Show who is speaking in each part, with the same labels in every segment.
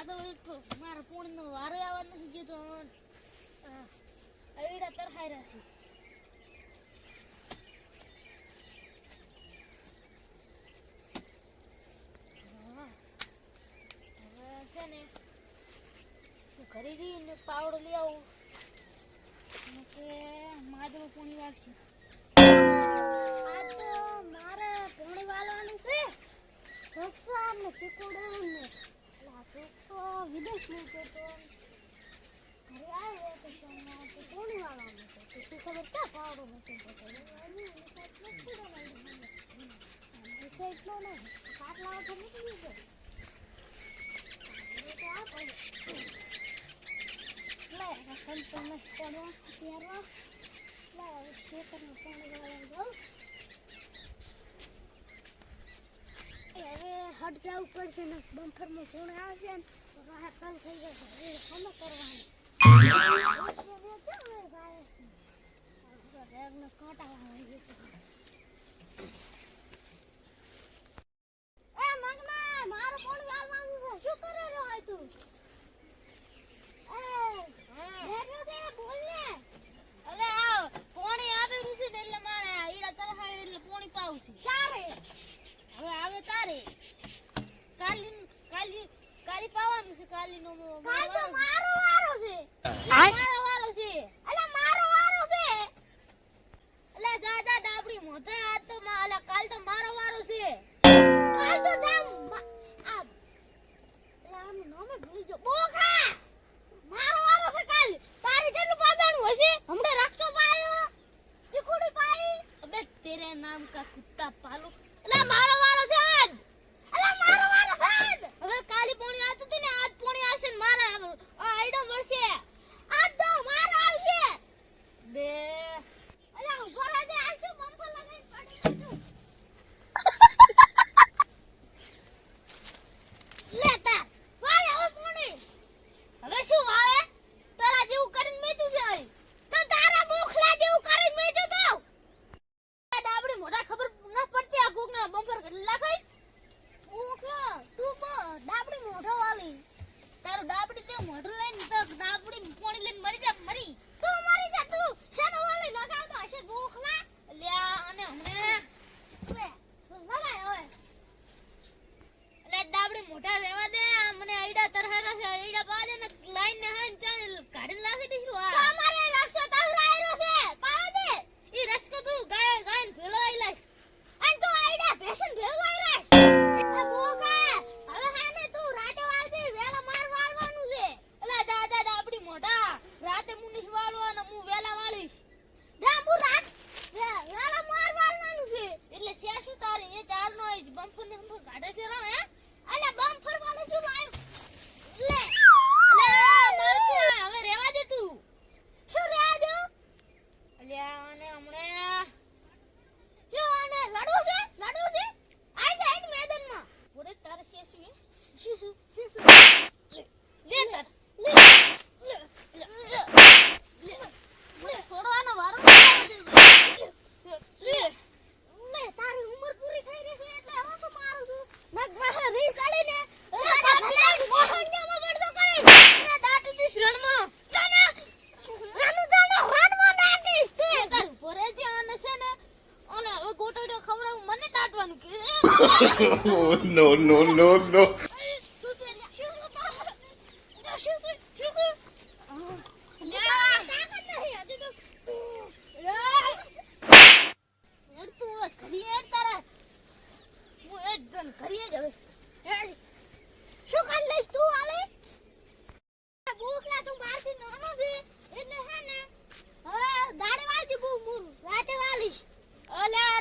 Speaker 1: તો મારા પૂર્ણનો વારો આવવાનો નથી જે તો અડીડા તરખાઈ રહેશે. હવે છે ને ઘરે જઈને પાવડો લઈ આવું કે માદરું પૂણી વાગશે. આ તો મારે પૂણી વાળવાનું છે. ભક્ષા ને ટીકુડું ને તો વિદેશમાં તો ઘરે આવે તો પૂણી વાળવાનું છે. તું ખબર ક્યાં પાવડો નથી એટલો નહીં કાટલા વગર નીકળી ગયો. હટ જવું પડશે ને બમ્ફરમાં ફોન આવશે ને તો રાહત કલ થઈ જશે. ખબર કરવાની મારું ફોન વાળવાનું છે. શું કરે રહ્યો તું? કાલી પાવાનું છે. કાલી નો કાલ તો મારો વારો છે. મારો વારો છે. અલા મારો વારો છે. અલા જા જા ડાબડી મોઢા આ તો અલા કાલ તો મારો વારો છે. કાલ તો તેમ આ અલા આનું નામ ભૂલી ગયો. બોખા મારો વારો છે કાલ. તારી કેટલું પાવાનું હશે? હમણે રક્ષો પાયો ચીકુડી પાઈ. અબે તેરે નામ કા કુત્તા પાલુ. અલા મારો વારો છે આજ. અલા મારો વારો છે આજ. હવે કાલી પોણી આવતું હતું ને આજ પોણી આવશે ને મારા આઈડો મળશે. આજ તો મારો આવશે બે. અલા ઉભો રહે દે. આલશું બમ્ફર લગાઈ પડી ગયું. લેતા ભાઈ હવે પોણી હવે શું આવે? તારા જેવું કરીને મેચું છે. તો તારા બોખલા જેવું કરીને મેચું તો ડાબડી મોઢા ખબર ન પડતી. આ કોકના બમ્ફર કેટલા ખાઈ ઓખલો તું બો ડાબડી મોઢો વાલી. તારું ડાબડી તે મોઢું લઈને તો ડાબડી પોણી લઈને મરી જા. મરી તું મરી જા. તું શેનો વાલી લગાવતો હશે બોખલા. લ્યા અને હમણે લે લગાય હવે. લે ડાબડી મોઢા રહેવા દે. મને આઈડા તરહાના છે. આઈડા પાડે ને લાઈન ને હાન ચાલ કાઢીને લાખી દઈશું. આ તમારે રક્ષો તલરાયરો છે. પાડ દે ઈ રસકો તું ગાય ગાયન ભેળો આઈ લાઈસ. અન તો આઈડા ભેસન ભેળો આઈ રાસ. આ બોકા હવે હાને તું રાતે વાળજે. વેલા માર વાળવાનું છે. એલા જા જા ડાબડી મોઢા રાતે મુ નહીં વાળવાનો. મુ વેલા વાળીશ. ડા મુ રાત વેલા માર વાળવાનું છે. એટલે સે શું તારે એ ચાર નો બમ્ફર ને બમ્ફર કાઢે છે રો હે. અલે બમ્ફર વાળો શું આયો લે. અલે માર તું હવે રેવા દે. તું શું રેવા દો? અલ્યા અને હમણે જો આને લડવું છે. લડવું છે. આઈ જાય મેદાનમાં. બોરે તારે સે શું લે તાર લે છોડવાનો વારો લે તારી ઉંમર પૂરી થઈ રહી છે એટલે હવે શું મારું છું. નક મારા રી સાડી ને મોહણિયામાં ગડતો કરે. ના દાટી દીસ રણમાં જાને રાનુ જાને રણમાં દાટીસ તે તાર બોરે ધ્યાન છે ને. અને હવે ગોટોડો ખવરાવું મને દાટવાનું કે
Speaker 2: no no no no.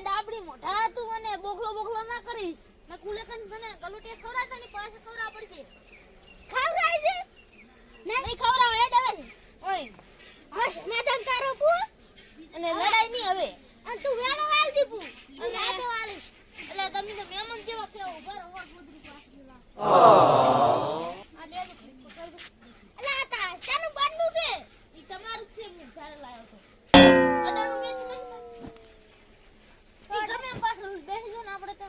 Speaker 1: ડાબડી મોઢા તું મને બોખલો બોખલો ના કરીશ. મેં કુલે કન મને ગલુટે ખવરાતા ની પાસે ખવરા પડશે. ખવરાય છે નહીં ખવરાવ હે દવે. ઓય હશ મેદાન તારો પુ અને લડાઈ ની હવે. અને તું વેલો વાલ દીપુ અને રાતે વાલીશ. એટલે તમે તો મહેમાન જેવા કેવો ઉપર ઓર ગુદરી પાસી લા. આ લે લે પકડ. અલા તા શાનું બનનું છે? ઈ તમારું છે. હું ઘરે લાયો તો અડાનું મેચ નહીં. ગમે પાછળ બેસી જો ને આપણે તો.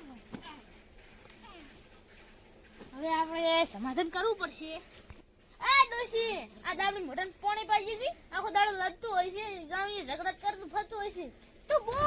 Speaker 1: હવે આપણે સમાધાન કરવું પડશે. આ ડોશી આ દાબડી મોઢાને પાણી પાઈ દીધી, આખો દાડો લડતું હોય છે, જાણી ઝઘડા કરતું ફરતું હોય છે. તું બોલ.